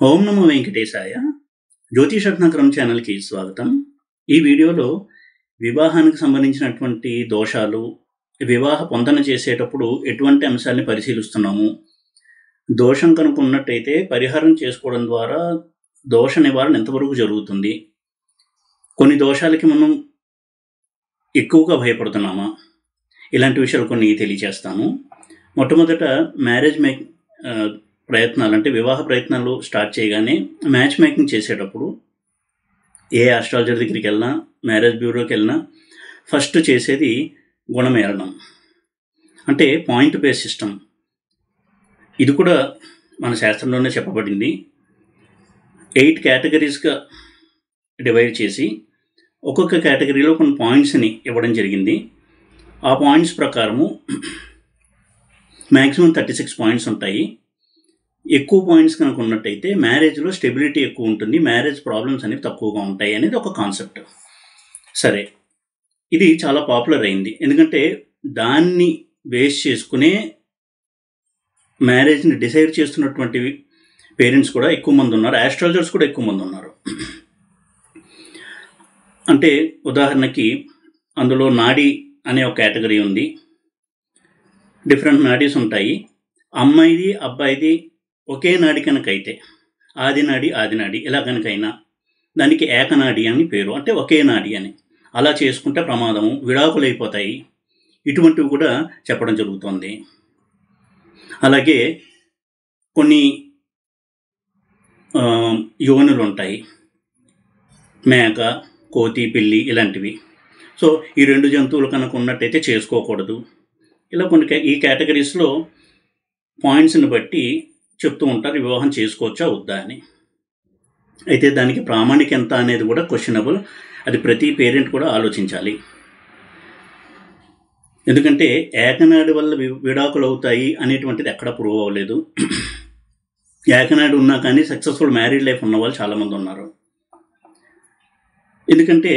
ఓం నమో వెంకటేశాయ. జ్యోతిషరత్నాకరం ఛానల్కి స్వాగతం. ఈ వీడియోలో వివాహానికి సంబంధించినటువంటి దోషాలు, వివాహ పొందన చేసేటప్పుడు ఎటువంటి అంశాలని పరిశీలిస్తున్నాము, దోషం కనుక ఉన్నట్టయితే పరిహారం చేసుకోవడం ద్వారా దోష నివారణ ఎంతవరకు జరుగుతుంది, కొన్ని దోషాలకి మనం ఎక్కువగా భయపడుతున్నామా, ఇలాంటి విషయాలు కొన్ని తెలియజేస్తాను. మొట్టమొదట మ్యారేజ్ ప్రయత్నాలు అంటే వివాహ ప్రయత్నాలు స్టార్ట్ చేయగానే మ్యాచ్ మేకింగ్ చేసేటప్పుడు ఏ ఆస్ట్రాలజర్ దగ్గరికి వెళ్ళినా, మ్యారేజ్ బ్యూరోకి వెళ్ళినా ఫస్ట్ చేసేది గుణమేళనం, అంటే పాయింట్ బేస్ సిస్టమ్. ఇది కూడా మన శాస్త్రంలోనే చెప్పబడింది. 8 కేటగిరీస్గా డివైడ్ చేసి ఒక్కొక్క కేటగిరీలో కొన్ని పాయింట్స్ని ఇవ్వడం జరిగింది. ఆ పాయింట్స్ ప్రకారము మ్యాక్సిమం 36 పాయింట్స్ ఉంటాయి. ఎక్కువ పాయింట్స్ కనుక ఉన్నట్టయితే మ్యారేజ్లో స్టెబిలిటీ ఎక్కువ ఉంటుంది, మ్యారేజ్ ప్రాబ్లమ్స్ అనేవి తక్కువగా ఉంటాయి అనేది ఒక కాన్సెప్ట్. సరే, ఇది చాలా పాపులర్ అయింది, ఎందుకంటే దాన్ని బేస్ చేసుకునే మ్యారేజ్ని డిసైడ్ చేస్తున్నటువంటి పేరెంట్స్ కూడా ఎక్కువ మంది ఉన్నారు, ఆస్ట్రాలజర్స్ కూడా ఎక్కువ మంది ఉన్నారు. అంటే ఉదాహరణకి అందులో నాడీ అనే ఒక కేటగిరీ ఉంది. డిఫరెంట్ నాడీస్ ఉంటాయి. అమ్మాయిది అబ్బాయిది ఒకే నాడి కనుకైతే ఆది నాడి ఇలా కనుకైనా దానికి ఏకనాడి అని పేరు, అంటే ఒకే నాడి అని. అలా చేసుకుంటే ప్రమాదము, విడాకులు అయిపోతాయి, ఇటువంటివి కూడా చెప్పడం జరుగుతుంది. అలాగే కొన్ని యోనులు ఉంటాయి, మేక, కోతి, పిల్లి ఇలాంటివి. సో ఈ 2 జంతువులు కనుక ఉన్నట్టయితే చేసుకోకూడదు. ఇలా కొన్ని ఈ కేటగిరీస్లో పాయింట్స్ని బట్టి చెప్తూ ఉంటారు వివాహం చేసుకోవచ్చా వద్దా అని. అయితే దానికి ప్రామాణిక ఎంత అనేది కూడా క్వశ్చనబుల్, అది ప్రతి పేరెంట్ కూడా ఆలోచించాలి. ఎందుకంటే ఏకనాడి వల్ల విడాకులు అవుతాయి అనేటువంటిది ఎక్కడ ప్రూవ్ అవ్వలేదు. ఏకనాడి ఉన్నా కానీ సక్సెస్ఫుల్ మ్యారీడ్ లైఫ్ ఉన్న వాళ్ళు చాలామంది ఉన్నారు. ఎందుకంటే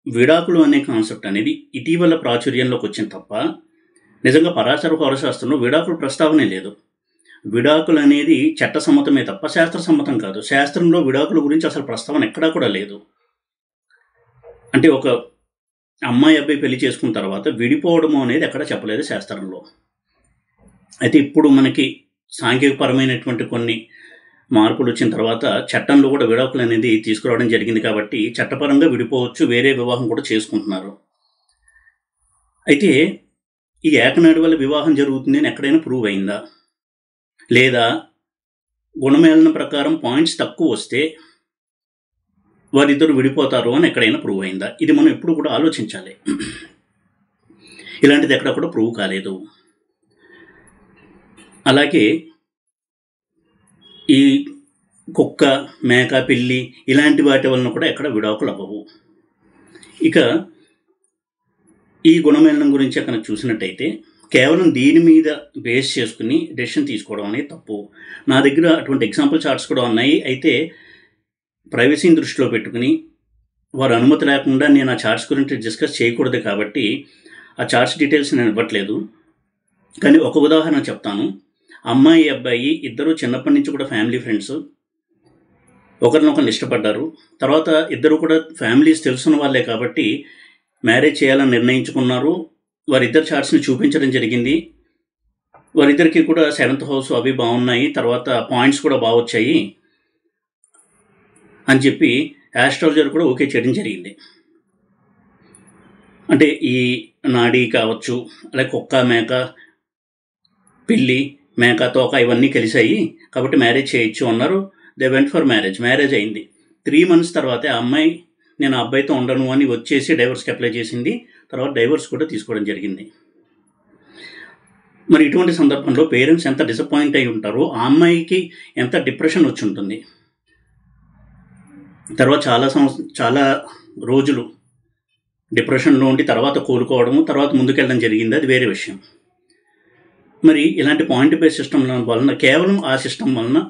విడాకులు అనే కాన్సెప్ట్ అనేది ఇటీవల ప్రాచుర్యంలోకి వచ్చింది తప్ప నిజంగా పరాశర హోరశాస్త్రంలో విడాకుల ప్రస్తావనే లేదు. విడాకులు అనేది చట్టసమ్మతమే తప్ప శాస్త్ర సమ్మతం కాదు. శాస్త్రంలో విడాకుల గురించి అసలు ప్రస్తావన ఎక్కడా కూడా లేదు. అంటే ఒక అమ్మాయి అబ్బాయి పెళ్లి చేసుకున్న తర్వాత విడిపోవడము అనేది ఎక్కడ చెప్పలేదు శాస్త్రంలో. అయితే ఇప్పుడు మనకి సాంఘికపరమైనటువంటి కొన్ని మార్పులు వచ్చిన తర్వాత చట్టంలో కూడా విడాకులు అనేది తీసుకురావడం జరిగింది కాబట్టి చట్టపరంగా విడిపోవచ్చు, వేరే వివాహం కూడా చేసుకుంటున్నారు. అయితే ఈ ఏకనాడి వల్ల వివాహం జరుగుతుంది అని ఎక్కడైనా ప్రూవ్ అయిందా, లేదా గుణమేళన ప్రకారం పాయింట్స్ తక్కువ వస్తే వారిద్దరు విడిపోతారు అని ఎక్కడైనా ప్రూవ్ అయిందా? ఇది మనం ఎప్పుడు కూడా ఆలోచించాలి. ఇలాంటిది ఎక్కడ కూడా ప్రూవ్ కాలేదు. అలాగే ఈ కుక్క, మేక, పిల్లి ఇలాంటి వాటి వలన కూడా ఎక్కడ విడాకులు అవ్వవు. ఇక ఈ గుణమేళనం గురించి కనుక చూసినట్టయితే కేవలం దీని మీద బేస్ చేసుకుని డెసిషన్ తీసుకోవడం అనేది తప్పు. నా దగ్గర అటువంటి ఎగ్జాంపుల్ చార్ట్స్ కూడా ఉన్నాయి. అయితే ప్రైవసీని దృష్టిలో పెట్టుకుని వారు అనుమతి లేకుండా నేను ఆ చార్ట్స్ గురించి డిస్కస్ చేయకూడదు కాబట్టి ఆ చార్ట్స్ డీటెయిల్స్ నేను ఇవ్వట్లేదు. కానీ ఒక ఉదాహరణ చెప్తాను. అమ్మాయి అబ్బాయి ఇద్దరు చిన్నప్పటి నుంచి కూడా ఫ్యామిలీ ఫ్రెండ్స్, ఒకరినొకరు ఇష్టపడ్డారు. తర్వాత ఇద్దరు కూడా ఫ్యామిలీస్ తెలుసున్న వాళ్ళే కాబట్టి మ్యారేజ్ చేయాలని నిర్ణయించుకున్నారు. వారిద్దరు చార్ట్స్ని చూపించడం జరిగింది. వారిద్దరికి కూడా 7th హౌస్ అవి బాగున్నాయి, తర్వాత పాయింట్స్ కూడా బాగా వచ్చాయి అని చెప్పి ఆస్ట్రాలజర్ కూడా ఓకే చేయడం జరిగింది. అంటే ఈ నాడీ కావచ్చు, అలాగే కుక్క, మేక, పిల్లి, మేక, తోక ఇవన్నీ కలిసాయి కాబట్టి మ్యారేజ్ చేయొచ్చు అన్నారు. దే వెంట్ ఫర్ మ్యారేజ్ అయింది. 3 months తర్వాతే ఆ అమ్మాయి నేను ఆ అబ్బాయితో ఉండను అని వచ్చేసి డైవర్స్కి అప్లై చేసింది. తర్వాత డైవర్స్ కూడా తీసుకోవడం జరిగింది. మరి ఇటువంటి సందర్భంలో పేరెంట్స్ ఎంత డిసప్పాయింట్ అయి ఉంటారో, ఆ అమ్మాయికి ఎంత డిప్రెషన్ వచ్చి ఉంటుంది. తర్వాత చాలా రోజులు డిప్రెషన్లో ఉండి తర్వాత కోలుకోవడము, తర్వాత ముందుకెళ్ళడం జరిగింది, అది వేరే విషయం. మరి ఇలాంటి పాయింట్ బేస్ సిస్టమ్ వలన, కేవలం ఆ సిస్టమ్ వలన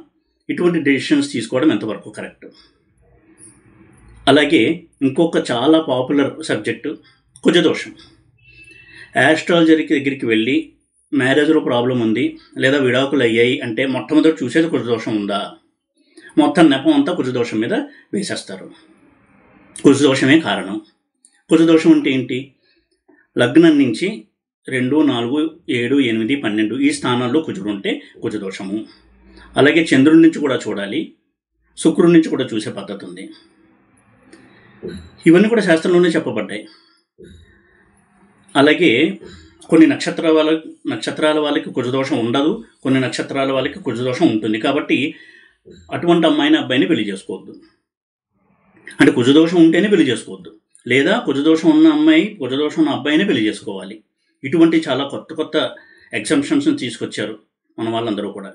ఇటువంటి డెసిషన్స్ తీసుకోవడం ఎంతవరకు కరెక్ట్. అలాగే ఇంకొక చాలా పాపులర్ సబ్జెక్టు కుజదోషం. ఆస్ట్రాలజర్ దగ్గరికి వెళ్ళి మ్యారేజ్లో ప్రాబ్లం ఉంది లేదా విడాకులు అయ్యాయి అంటే మొట్టమొదటి చూసేది కుజదోషం ఉందా. మొత్తం నెపం అంతా కుజదోషం మీద వేసేస్తారు. కుజదోషమే కారణం. కుజదోషం అంటే ఏంటి? లగ్నం నుంచి 2, 4, 7, 8, 12 ఈ స్థానాల్లో కుజుడు ఉంటే కుజదోషము. అలాగే చంద్రుడి నుంచి కూడా చూడాలి, శుక్రుడి నుంచి కూడా చూసే పద్ధతి ఉంది. ఇవన్నీ కూడా శాస్త్రంలోనే చెప్పబడ్డాయి. అలాగే కొన్ని నక్షత్రాల వాళ్ళకి కుజదోషం ఉండదు, కొన్ని నక్షత్రాల వాళ్ళకి కుజదోషం ఉంటుంది. కాబట్టి అటువంటి అమ్మాయిని అబ్బాయిని పెళ్లి చేసుకోవద్దు. అంటే కుజదోషం ఉంటేనే పెళ్లి చేసుకోవద్దు, లేదా కుజదోషం ఉన్న అమ్మాయి కుజదోషం ఉన్న అబ్బాయినే పెళ్లి చేసుకోవాలి. ఇటువంటి చాలా కొత్త కొత్త ఎగ్జంప్షన్స్ని తీసుకొచ్చారు మన వాళ్ళందరూ కూడా.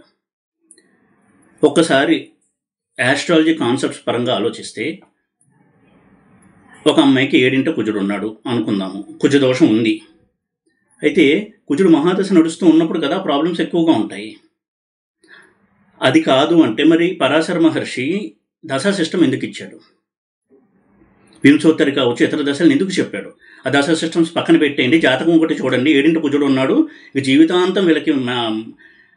ఒక్కసారి ఆస్ట్రాలజీ కాన్సెప్ట్స్ పరంగా ఆలోచిస్తే, ఒక అమ్మాయికి 7 కుజుడు ఉన్నాడు అనుకుందాము, కుజదోషం ఉంది. అయితే కుజుడు మహాదశ నడుస్తూ ఉన్నప్పుడు కదా ప్రాబ్లమ్స్ ఎక్కువగా ఉంటాయి. అది కాదు అంటే మరి పరాశర మహర్షి దశా సిస్టమ్ ఎందుకు ఇచ్చాడు? వింశోత్తరి కావచ్చు, ఇతర దశలను ఎందుకు చెప్పాడు? ఆ దశా సిస్టమ్స్ పక్కన పెట్టేయండి, జాతకం ఒకటి చూడండి. 7 కుజుడు ఉన్నాడు, ఇక జీవితాంతం వీళ్ళకి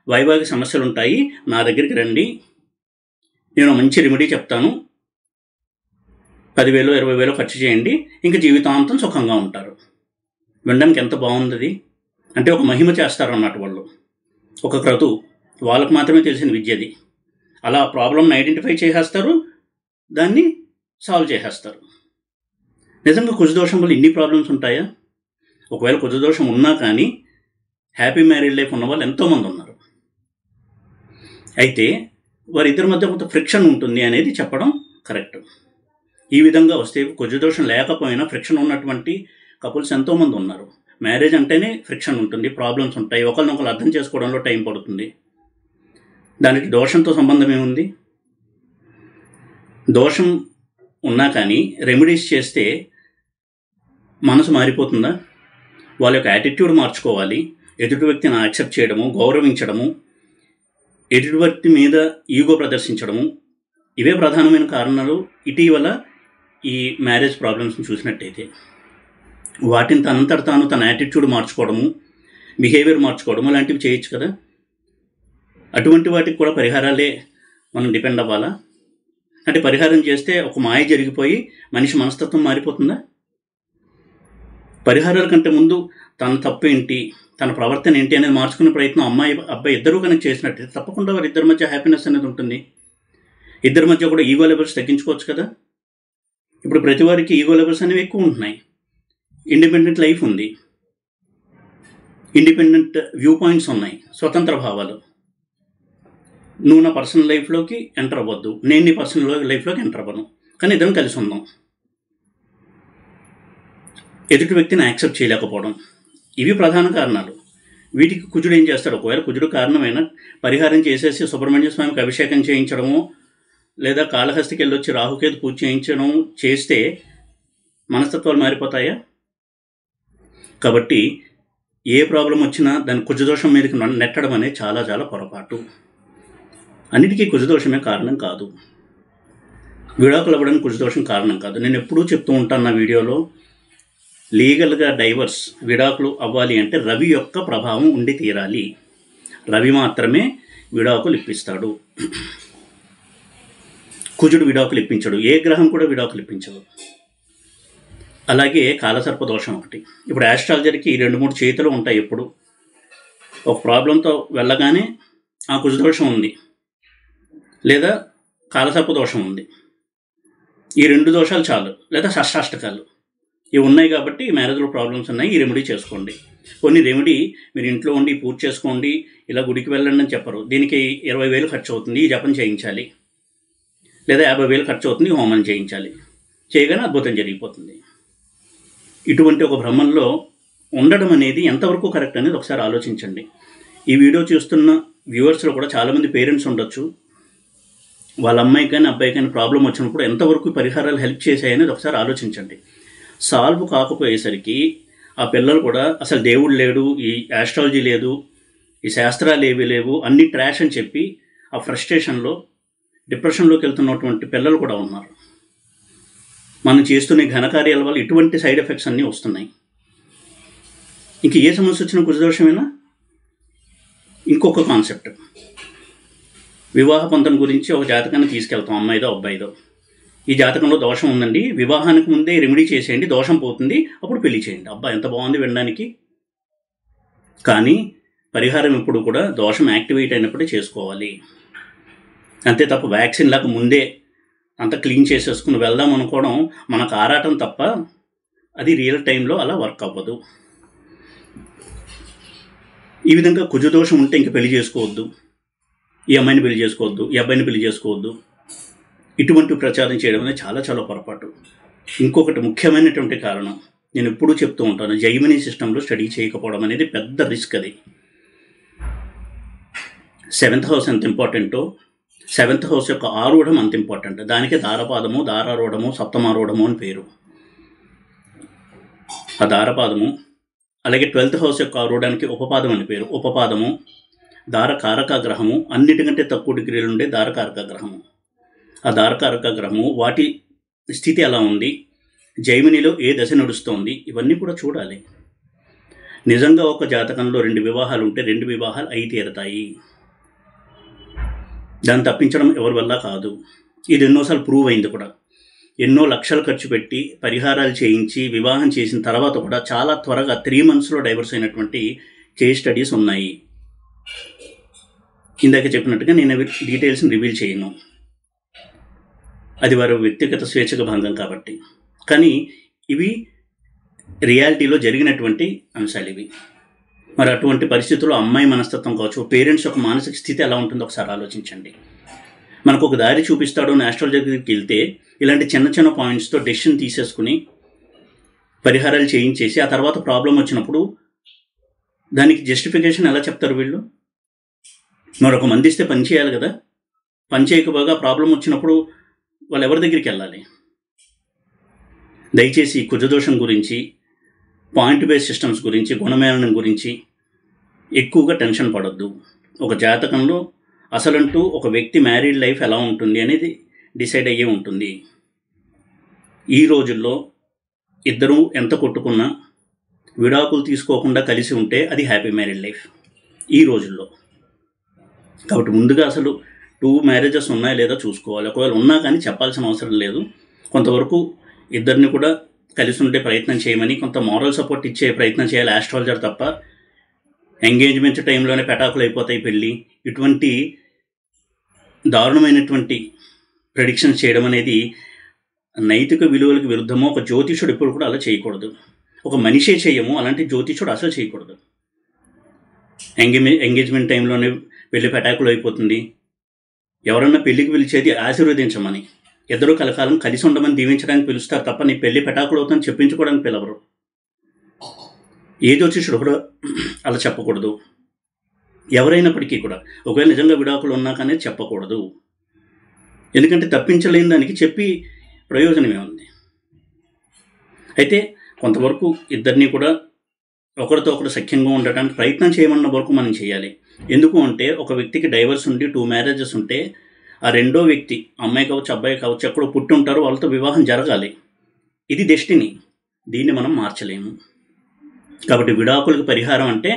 వైవాహిక సమస్యలు ఉంటాయి, నా దగ్గరికి రండి, నేను మంచి రెమెడీ చెప్తాను, 10,000 20,000 ఖర్చు చేయండి, ఇంకా జీవితాంతం సుఖంగా ఉంటారు. వినడానికి ఎంత బాగుంది. అంటే ఒక మహిమ చేస్తారన్నమాట వాళ్ళు, ఒక క్రతువు, వాళ్ళకు మాత్రమే తెలిసిన విద్యది. అలా ప్రాబ్లమ్ని ఐడెంటిఫై చేసేస్తారు, దాన్ని సాల్వ్ చేసేస్తారు. నిజంగా కుజదోషం వల్ల ఇన్ని ప్రాబ్లమ్స్ ఉంటాయా? ఒకవేళ కుజదోషం ఉన్నా కానీ హ్యాపీ మ్యారీడ్ లైఫ్ ఉన్న వాళ్ళు ఎంతోమంది ఉన్నారు. అయితే వారిద్దరి మధ్య కొంత ఫ్రిక్షన్ ఉంటుంది అనేది చెప్పడం కరెక్ట్. ఈ విధంగా వస్తే కుజదోషం లేకపోయినా ఫ్రిక్షన్ ఉన్నటువంటి కపుల్స్ ఎంతోమంది ఉన్నారు. మ్యారేజ్ అంటేనే ఫ్రిక్షన్ ఉంటుంది, ప్రాబ్లమ్స్ ఉంటాయి, ఒకరినొకరు అర్థం చేసుకోవడంలో టైం పడుతుంది. దానికి దోషంతో సంబంధం ఏముంది? దోషం ఉన్నా కానీ రెమెడీస్ చేస్తే మనసు మారిపోతుందా? వాళ్ళ యొక్క యాటిట్యూడ్ మార్చుకోవాలి, ఎదుటి వ్యక్తిని యాక్సెప్ట్ చేయడము, గౌరవించడము, ఎదుటి వ్యక్తి మీద ఈగో ప్రదర్శించడము, ఇవే ప్రధానమైన కారణాలు. ఇటీవల ఈ మ్యారేజ్ ప్రాబ్లమ్స్ని చూసినట్టయితే వాటిని తనంతట తాను తన యాటిట్యూడ్ మార్చుకోవడము, బిహేవియర్ మార్చుకోవడము లాంటివి చేయొచ్చు కదా. అటువంటి వాటికి కూడా పరిహారాలే మనం డిపెండ్ అవ్వాలా? అంటే పరిహారం చేస్తే ఒక మాయ జరిగిపోయి మనిషి మనస్తత్వం మారిపోతుందా? పరిహారాల కంటే ముందు తన తప్పు ఏంటి, తన ప్రవర్తన ఏంటి అనేది మార్చుకునే ప్రయత్నం అమ్మాయి అబ్బాయి ఇద్దరూ కనుక చేసినట్టయితే తప్పకుండా వారిద్దరి మధ్య హ్యాపీనెస్ అనేది ఉంటుంది. ఇద్దరి మధ్య కూడా ఈగో లెవెల్స్ తగ్గించుకోవచ్చు కదా. ఇప్పుడు ప్రతి వారికి ఈగో లెవెల్స్ అనేవి ఎక్కువ ఉంటున్నాయి. ఇండిపెండెంట్ లైఫ్ ఉంది, ఇండిపెండెంట్ వ్యూ పాయింట్స్ ఉన్నాయి, స్వతంత్ర భావాలు. నువ్వు నా పర్సనల్ లైఫ్లోకి ఎంటర్ అవ్వద్దు, నేను నీ పర్సనల్ లైఫ్లోకి ఎంటర్ అవ్వను, కానీ ఇద్దరం కలిసి ఉందాం. ఎదుటి వ్యక్తిని యాక్సెప్ట్ చేయలేకపోవడం, ఇవి ప్రధాన కారణాలు. వీటికి కుజుడు ఏం చేస్తాడు? ఒకవేళ కుజుడు కారణమైన పరిహారం చేసేసి సుబ్రహ్మణ్య స్వామికి అభిషేకం చేయించడము, లేదా కాళహస్తికి వెళ్ళొచ్చి రాహుకేతు పూజ చేయించడం చేస్తే మనస్తత్వాలు మారిపోతాయా? కాబట్టి ఏ ప్రాబ్లం వచ్చినా దాని కుజదోషం మీదకి నెట్టడం అనేది చాలా చాలా పొరపాటు. అన్నిటికీ కుజదోషమే కారణం కాదు, విడాకులు అవ్వడానికి కుజదోషం కారణం కాదు. నేను ఎప్పుడూ చెప్తూ ఉంటాను నా వీడియోలో, లీగల్గా డైవర్స్ విడాకులు అవ్వాలి అంటే రవి యొక్క ప్రభావం ఉండి తీరాలి. రవి మాత్రమే విడాకులు ఇప్పిస్తాడు, కుజుడు విడాకులు ఇప్పించడు, ఏ గ్రహం కూడా విడాకులు ఇప్పించదు. అలాగే కాలసర్ప దోషం ఒకటి. ఇప్పుడు ఆస్ట్రాలజర్కి 2-3 చేతులు ఉంటాయి. ఎప్పుడు ఒక ప్రాబ్లంతో వెళ్ళగానే ఆ కుజదోషం ఉంది లేదా కాలసర్ప దోషం ఉంది, ఈ 2 దోషాలు చాలు, లేదా షష్టాష్టకాలు ఇవి ఉన్నాయి. కాబట్టి మ్యారేజ్లో ప్రాబ్లమ్స్ ఉన్నాయి, ఈ రెమెడీ చేసుకోండి. కొన్ని రెమెడీ మీరు ఇంట్లో ఉండి పూజ చేసుకోండి, ఇలా గుడికి వెళ్ళండి అని చెప్పరు. దీనికి 20,000 ఖర్చు అవుతుంది, ఈ జపం చేయించాలి, లేదా 50,000 ఖర్చు అవుతుంది, హోమం చేయించాలి. చేయగానే అద్భుతం జరిగిపోతుంది. ఇటువంటి ఒక భ్రమంలో ఉండడం అనేది ఎంతవరకు కరెక్ట్ అనేది ఒకసారి ఆలోచించండి. ఈ వీడియో చూస్తున్న వ్యూవర్స్లో కూడా చాలామంది పేరెంట్స్ ఉండొచ్చు. వాళ్ళ అమ్మాయికి కానీ అబ్బాయికి కానీ ప్రాబ్లం వచ్చినప్పుడు ఎంతవరకు పరిహారాలు హెల్ప్ చేశాయనేది ఒకసారి ఆలోచించండి. సాల్వ్ కాకపోయేసరికి ఆ పిల్లలు కూడా అసలు దేవుడు లేడు, ఈ ఆస్ట్రాలజీ లేదు, ఈ శాస్త్రాలు ఏవి లేవు, అన్ని ట్రాష్ అని చెప్పి ఆ ఫ్రస్ట్రేషన్లో డిప్రెషన్లోకి వెళ్తున్నటువంటి పిల్లలు కూడా ఉన్నారు. మనం చేస్తున్న ఘనకార్యాల వల్ల ఇటువంటి సైడ్ ఎఫెక్ట్స్ అన్నీ వస్తున్నాయి. ఇంక ఏ సమస్య వచ్చినా కుజదోషమైనా ఇంకొక కాన్సెప్ట్, వివాహ పొందం గురించి ఒక జాతకాన్ని తీసుకెళ్తాం, అమ్మాయిదో అబ్బాయిదో. ఈ జాతకంలో దోషం ఉందండి, వివాహానికి ముందే రెమెడీ చేసేయండి, దోషం పోతుంది, అప్పుడు పెళ్లి చేయండి. అబ్బా ఎంత బాగుంది వినడానికి. కానీ పరిహారం ఎప్పుడు కూడా దోషం యాక్టివేట్ అయినప్పుడే చేసుకోవాలి. అంతే తప్ప వ్యాక్సిన్ లాగా ముందే అంత క్లీన్ చేసేసుకుని వెళ్దాం అనుకోవడం మనకు ఆరాటం తప్ప అది రియల్ టైంలో అలా వర్క్ అవ్వదు. ఈ విధంగా కుజదోషం ఉంటే ఇంక పెళ్లి చేసుకోవద్దు, ఈ అమ్మాయిని పెళ్లి చేసుకోవద్దు, ఈ అబ్బాయిని పెళ్లి చేసుకోవద్దు, ఇటువంటి ప్రచారం చేయడం అనేది చాలా చాలా పొరపాటు. ఇంకొకటి ముఖ్యమైనటువంటి కారణం నేను ఎప్పుడూ చెప్తూ ఉంటాను, జైమినీ సిస్టంలో స్టడీ చేయకపోవడం అనేది పెద్ద రిస్క్. అది 7th హౌస్ ఎంత ఇంపార్టెంటో 7th హౌస్ యొక్క ఆరూఢం అంత ఇంపార్టెంట్. దానికి దారపాదము, దారారూఢము, సప్తమారూఢము అని పేరు. ఆ దారపాదము, అలాగే 12th హౌస్ యొక్క ఆరూఢానికి ఉపపాదం అని పేరు. ఉపపాదము, దారకారక గ్రహము, అన్నిటికంటే తక్కువ డిగ్రీలు ఉండే దారకారక గ్రహము. ఆ దారకారక గ్రహము వాటి స్థితి ఎలా ఉంది, జైమినిలో ఏ దశ నడుస్తోంది, ఇవన్నీ కూడా చూడాలి. నిజంగా ఒక జాతకంలో 2 వివాహాలు ఉంటే 2 వివాహాలు అయి తీరతాయి. దాన్ని తప్పించడం ఎవరి వల్ల కాదు. ఇది ఎన్నోసార్లు ప్రూవ్ అయింది కూడా. ఎన్నో లక్షలు ఖర్చు పెట్టి పరిహారాలు చేయించి వివాహం చేసిన తర్వాత కూడా చాలా త్వరగా 3 monthsలో డైవర్స్ అయినటువంటి కేస్ స్టడీస్ ఉన్నాయి. ఇందాక చెప్పినట్టుగా నేను డీటెయిల్స్ని రివీల్ చేయను, అది వారి వ్యక్తిగత స్వేచ్ఛకు భంగం కాబట్టి. కానీ ఇవి రియాలిటీలో జరిగినటువంటి అంశాలు ఇవి. మరి అటువంటి పరిస్థితుల్లో అమ్మాయి మనస్తత్వం కావచ్చు, పేరెంట్స్ యొక్క మానసిక స్థితి ఎలా ఉంటుందో ఒకసారి ఆలోచించండి. మనకు ఒక దారి చూపిస్తాడు అని ఆస్ట్రాలజీ దగ్గరికి వెళ్తే ఇలాంటి చిన్న చిన్న పాయింట్స్తో డెసిషన్ తీసేసుకుని పరిహారాలు చేయించేసి ఆ తర్వాత ప్రాబ్లం వచ్చినప్పుడు దానికి జస్టిఫికేషన్ ఎలా చెప్తారు వీళ్ళు? మరొక మంది ఇస్తే పని చేయాలి కదా, పని చేయకపోగా ప్రాబ్లం వచ్చినప్పుడు వాళ్ళు ఎవరి దగ్గరికి వెళ్ళాలి? దయచేసి కుజదోషం గురించి, పాయింట్ బేస్ సిస్టమ్స్ గురించి, గుణమేళనం గురించి ఎక్కువగా టెన్షన్ పడొద్దు. ఒక జాతకంలో అసలంటూ ఒక వ్యక్తి మ్యారీడ్ లైఫ్ ఎలా ఉంటుంది అనేది డిసైడ్ అయ్యే ఉంటుంది. ఈ రోజుల్లో ఇద్దరూ ఎంత కొట్టుకున్నా విడాకులు తీసుకోకుండా కలిసి ఉంటే అది హ్యాపీ మ్యారీడ్ లైఫ్ ఈ రోజుల్లో. కాబట్టి ముందుగా అసలు 2 marriages ఉన్నాయా లేదా చూసుకోవాలి. ఒకవేళ ఉన్నా కానీ చెప్పాల్సిన అవసరం లేదు. కొంతవరకు ఇద్దరిని కూడా కలిసి ఉండే ప్రయత్నం చేయమని, కొంత మారల్ సపోర్ట్ ఇచ్చే ప్రయత్నం చేయాలి ఆస్ట్రాలజర్ తప్ప ఎంగేజ్మెంట్ టైంలోనే పెటాకులు అయిపోతాయి పెళ్ళి, ఇటువంటి దారుణమైనటువంటి ప్రెడిక్షన్స్ చేయడం అనేది నైతిక విలువలకు విరుద్ధమో. ఒక జ్యోతిషుడు ఎప్పుడు కూడా అలా చేయకూడదు. ఒక మనిషే చేయము, అలాంటి జ్యోతిషుడు అసలు చేయకూడదు. ఎంగేజ్మెంట్ టైంలోనే పెళ్లి పెటాకులు అయిపోతుంది. ఎవరన్నా పెళ్లికి పిలిచేది ఆశీర్వదించమని, ఇద్దరు కలకాలం కలిసి ఉండమని దీవించడానికి పిలుస్తారు తప్ప నీ పెళ్లి పెటాకులు అవుతుందని చెప్పించుకోవడానికి పిలవరు. ఏ జ్యోతిషుడు కూడా అలా చెప్పకూడదు. ఎవరైనప్పటికీ కూడా ఒకవేళ నిజంగా విడాకులు ఉన్నా కానీ చెప్పకూడదు. ఎందుకంటే తప్పించలేని దానికి చెప్పి ప్రయోజనమే ఉంది. అయితే కొంతవరకు ఇద్దరినీ కూడా ఒకరితో ఒకరు సఖ్యంగా ఉండటానికి ప్రయత్నం చేయమన్న వరకు మనం చేయాలి. ఎందుకు అంటే ఒక వ్యక్తికి డైవర్స్ ఉండి 2 marriages ఉంటే ఆ రెండో వ్యక్తి, అమ్మాయి కావచ్చు అబ్బాయి కావచ్చు, ఎక్కడో పుట్టి ఉంటారో వాళ్ళతో వివాహం జరగాలి. ఇది డెస్టినీ, దీన్ని మనం మార్చలేము. కాబట్టి విడాకులకు పరిహారం అంటే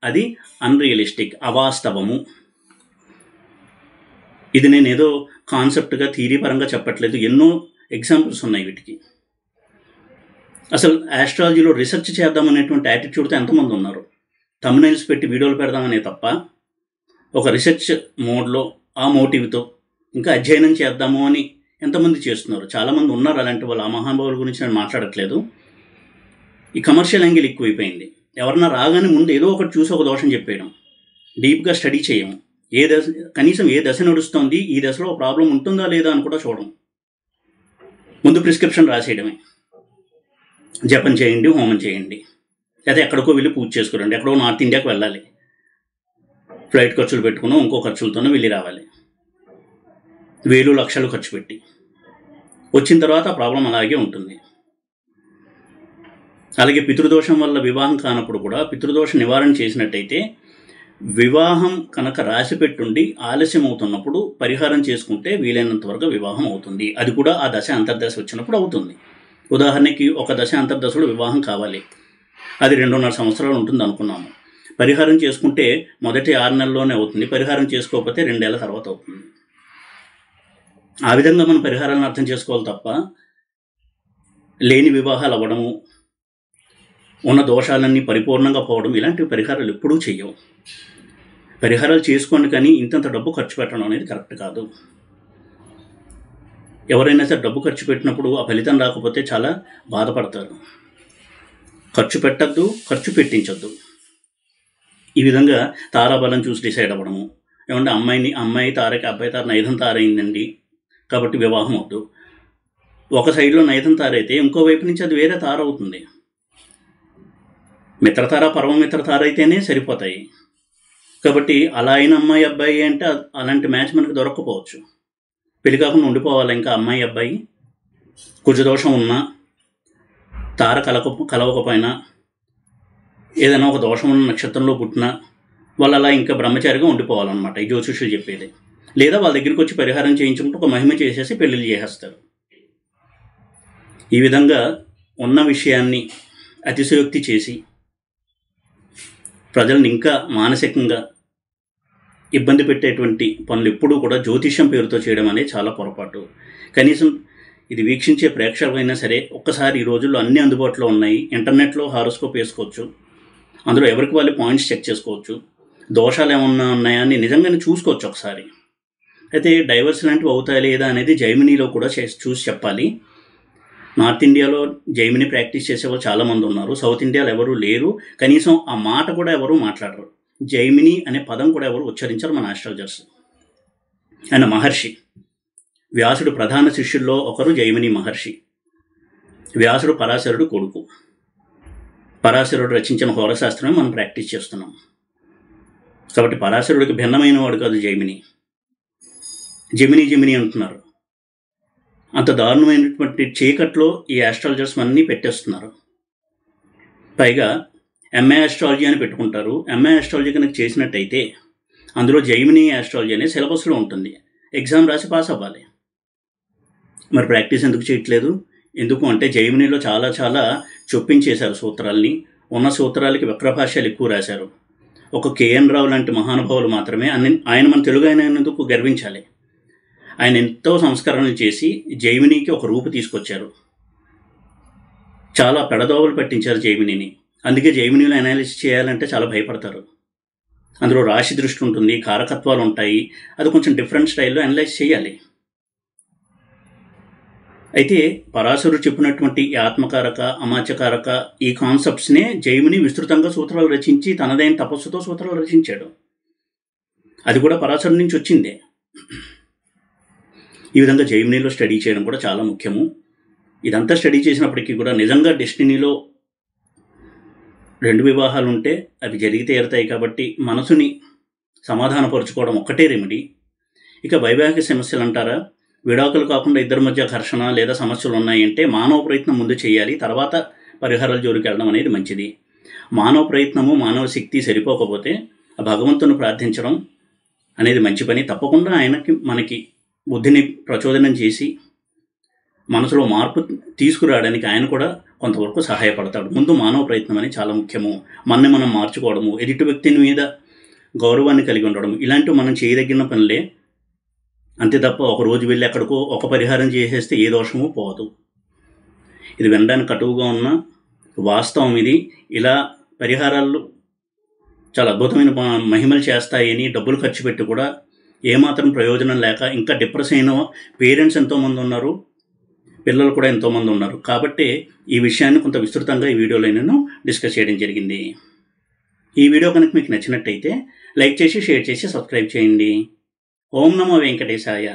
అది అన్రియలిస్టిక్, అవాస్తవము. ఇది నేను ఏదో కాన్సెప్ట్గా థియరీ పరంగా చెప్పట్లేదు, ఎన్నో ఎగ్జాంపుల్స్ ఉన్నాయి వీటికి. అసలు ఆస్ట్రాలజీలో రీసెర్చ్ చేద్దామనేటువంటి యాటిట్యూడ్తో ఎంతమంది ఉన్నారు? థంబ్నెయిల్స్ పెట్టి వీడియోలు పెడదామనే తప్ప ఒక రీసెర్చ్ మోడ్లో ఆ మోటివ్తో ఇంకా అధ్యయనం చేద్దాము అని ఎంతమంది చేస్తున్నారు? చాలామంది ఉన్నారు అలాంటి వాళ్ళు. ఆ మహానుభావుల గురించి నేను మాట్లాడట్లేదు. ఈ కమర్షియల్ యాంగిల్ ఎక్కువైపోయింది. ఎవరన్నా రాగానే ముందు ఏదో ఒకటి చూసి ఒక దోషం చెప్పేయడం, డీప్గా స్టడీ చేయము. కనీసం ఏ దశ నడుస్తుంది, ఈ దశలో ప్రాబ్లం ఉంటుందా లేదా అని కూడా చూడము. ముందు ప్రిస్క్రిప్షన్ రాసేయడమే, జపం చేయండి, హోమం చేయండి, లేదా ఎక్కడికో వెళ్ళి పూజ చేసుకురండి. ఎక్కడో నార్త్ ఇండియాకి వెళ్ళాలి, ఫ్లైట్ ఖర్చులు పెట్టుకుని ఇంకో ఖర్చులతోనే వెళ్ళి రావాలి, 1000 లక్షలు ఖర్చు పెట్టి వచ్చిన తర్వాత ఆ ప్రాబ్లం అలాగే ఉంటుంది. అలాగే పితృదోషం వల్ల వివాహం కానప్పుడు కూడా పితృదోష నివారణ చేసినట్టయితే, వివాహం కనుక రాసి పెట్టుండి ఆలస్యం అవుతున్నప్పుడు పరిహారం చేసుకుంటే వీలైనంత వరకు వివాహం అవుతుంది. అది కూడా ఆ దశ అంతర్దశ వచ్చినప్పుడు అవుతుంది. ఉదాహరణకి ఒక దశ అంతర్దశలో వివాహం కావాలి, అది 2.5 సంవత్సరాలు ఉంటుంది అనుకున్నాము. పరిహారం చేసుకుంటే మొదటి 6 నెలల్లోనే అవుతుంది, పరిహారం చేసుకోకపోతే 2 ఏళ్ల తర్వాత అవుతుంది. ఆ విధంగా మనం పరిహారాలను అర్థం చేసుకోవాలి తప్ప లేని వివాహాలు అవ్వడము, ఉన్న దోషాలన్నీ పరిపూర్ణంగా పోవడం ఇలాంటి పరిహారాలు ఎప్పుడూ చెయ్యవు. పరిహారాలు చేసుకోండి, కానీ ఇంతంత డబ్బు ఖర్చు పెట్టడం అనేది కరెక్ట్ కాదు. ఎవరైనా సరే డబ్బు ఖర్చు పెట్టినప్పుడు ఆ ఫలితం రాకపోతే చాలా బాధపడతారు. ఖర్చు పెట్టద్దు, ఖర్చు పెట్టించొద్దు. ఈ విధంగా తారాబలం చూసి డిసైడ్ అవ్వడము, ఏమంటే అమ్మాయి తారకి అబ్బాయి తార నైదం తారైందండి కాబట్టి వివాహం వద్దు. ఒక సైడ్లో నైదం తారైతే ఇంకో వైపు నుంచి అది వేరే తార అవుతుంది. మిత్రతార పరమమిత్ర తార అయితేనే సరిపోతాయి. కాబట్టి అలా అయిన అమ్మాయి అబ్బాయి అంటే అలాంటి మ్యాచ్ మనకు దొరక్కపోవచ్చు. పెళ్లి కాకుండా ఉండిపోవాలి ఇంకా అమ్మాయి అబ్బాయి, కుజదోషం ఉన్నా, తార కలవకపోయినా, ఏదైనా ఒక దోషం ఉన్న నక్షత్రంలో పుట్టినా వాళ్ళు అలా ఇంకా బ్రహ్మచారిగా ఉండిపోవాలన్నమాట ఈ జ్యోతిష్యులు చెప్పేది. లేదా వాళ్ళ దగ్గరికి వచ్చి పరిహారం చేయించుకుంటూ ఒక మహిమ చేసేసి పెళ్ళిళ్ళు చేసేస్తారు. ఈ విధంగా ఉన్న విషయాన్ని అతిశయోక్తి చేసి ప్రజల్ని ఇంకా మానసికంగా ఇబ్బంది పెట్టేటువంటి పనులు ఎప్పుడూ కూడా జ్యోతిష్యం పేరుతో చేయడం అనేది చాలా పొరపాటు. కనీసం ఇది వీక్షించే ప్రేక్షకులైనా సరే ఒక్కసారి ఈ రోజుల్లో అన్నీ అందుబాటులో ఉన్నాయి. ఇంటర్నెట్లో హారోస్కోప్ వేసుకోవచ్చు, అందులో ఎవరికి వాళ్ళు పాయింట్స్ చెక్ చేసుకోవచ్చు, దోషాలు ఏమన్నా ఉన్నాయా అని నిజంగానే చూసుకోవచ్చు ఒకసారి. అయితే డైవర్స్ లాంటివి అవుతాయి లేదా అనేది జైమినీలో కూడా చూసి చెప్పాలి. నార్త్ ఇండియాలో జైమిని ప్రాక్టీస్ చేసేవాళ్ళు చాలామంది ఉన్నారు, సౌత్ ఇండియాలో ఎవరు లేరు. కనీసం ఆ మాట కూడా ఎవరు మాట్లాడరు, జైమిని అనే పదం కూడా ఎవరు ఉచ్చరించారు మన ఆస్ట్రాలజర్స్. ఆయన మహర్షి, వ్యాసుడు ప్రధాన శిష్యుల్లో ఒకరు జైమిని మహర్షి. వ్యాసుడు పరాశరుడు కొడుకు. పరాశరుడు రచించిన హోరశాస్త్రమే మనం ప్రాక్టీస్ చేస్తున్నాం. కాబట్టి పరాశరుడికి భిన్నమైన వాడు కాదు జైమిని. జమిని అంటున్నారు. అంత దారుణమైనటువంటి చీకట్లో ఈ ఆస్ట్రాలజర్స్ అన్నీ పెట్టేస్తున్నారు. పైగా ఎంఏ ఆస్ట్రాలజీ అని పెట్టుకుంటారు. ఎంఏ ఆస్ట్రాలజీ కనుక చేసినట్టయితే అందులో జైమిని ఆస్ట్రాలజీ అనే సిలబస్లో ఉంటుంది, ఎగ్జామ్ రాసి పాస్ అవ్వాలి. మరి ప్రాక్టీస్ ఎందుకు చేయట్లేదు? ఎందుకు అంటే జైమినిలో చాలా చొప్పించేశారు సూత్రాల్ని. ఉన్న సూత్రాలకి వక్రభాష్యాలు ఎక్కువ రాశారు. ఒక కేఎన్ రావు లాంటి మహానుభావులు మాత్రమే ఆయన మన తెలుగు అయినందుకు గర్వించాలి. ఆయన ఎంతో సంస్కరణలు చేసి జైమినికి ఒక రూపు తీసుకొచ్చారు. చాలా పెడదోవలు పట్టించారు జైమినిని. అందుకే జైమినిలో అనాలిసిస్ చేయాలంటే చాలా భయపడతారు. అందులో రాశి దృష్టి ఉంటుంది, కారకత్వాలు ఉంటాయి, అది కొంచెం డిఫరెంట్ స్టైల్లో అనలైజ్ చేయాలి. అయితే పరాశరుడు చెప్పినటువంటి ఈ ఆత్మకారక, అమాత్యకారక ఈ కాన్సెప్ట్స్నే జైమిని విస్తృతంగా సూత్రాలు రచించి తనదైన తపస్సుతో సూత్రాలు రచించాడు. అది కూడా పరాశరుడి నుంచి వచ్చిందే. ఈ విధంగా జైమినిలో స్టడీ చేయడం కూడా చాలా ముఖ్యము. ఇదంతా స్టడీ చేసినప్పటికీ కూడా నిజంగా డెస్టినీలో 2 వివాహాలు ఉంటే అవి జరిగి తీరుతాయి. కాబట్టి మనసుని సమాధానపరుచుకోవడం ఒక్కటే రెమెడీ. ఇక వైవాహిక సమస్యలు అంటారా, విడాకులు కాకుండా ఇద్దరి మధ్య ఘర్షణ లేదా సమస్యలు ఉన్నాయంటే మానవ ప్రయత్నం ముందు చేయాలి, తర్వాత పరిహారాల జోలికి వెళ్ళడం అనేది మంచిది. మానవ ప్రయత్నము, మానవ శక్తి సరిపోకపోతే భగవంతుని ప్రార్థించడం అనేది మంచి పని. తప్పకుండా మనకి బుద్ధిని ప్రచోదనం చేసి మనసులో మార్పు తీసుకురావడానికి ఆయన కూడా కొంతవరకు సహాయపడతాడు. ముందు మానవ ప్రయత్నం అనేది చాలా ముఖ్యము. మనం మార్చుకోవడము, ఎదుటి వ్యక్తిని మీద గౌరవాన్ని కలిగి ఉండడం, ఇలాంటివి మనం చేయదగిన పనులే. అంతే తప్ప ఒక రోజు వెళ్ళి ఎక్కడికో ఒక పరిహారం చేసేస్తే ఏ దోషము పోదు. ఇది వినడానికి కటువుగా ఉన్న వాస్తవం ఇది. ఇలా పరిహారాలు చాలా అద్భుతమైన మహిమలు చేస్తాయని డబ్బులు ఖర్చు పెట్టి కూడా ఏమాత్రం ప్రయోజనం లేక ఇంకా డిప్రెస్ అయిన పేరెంట్స్ ఎంతోమంది ఉన్నారు, పిల్లలు కూడా ఎంతోమంది ఉన్నారు. కాబట్టి ఈ విషయాన్ని కొంత విస్తృతంగా ఈ వీడియోలో నేను డిస్కస్ చేయడం జరిగింది. ఈ వీడియో కనుక మీకు నచ్చినట్టయితే లైక్ చేసి, షేర్ చేసి, సబ్స్క్రైబ్ చేయండి. ఓం నమో వెంకటేశాయ.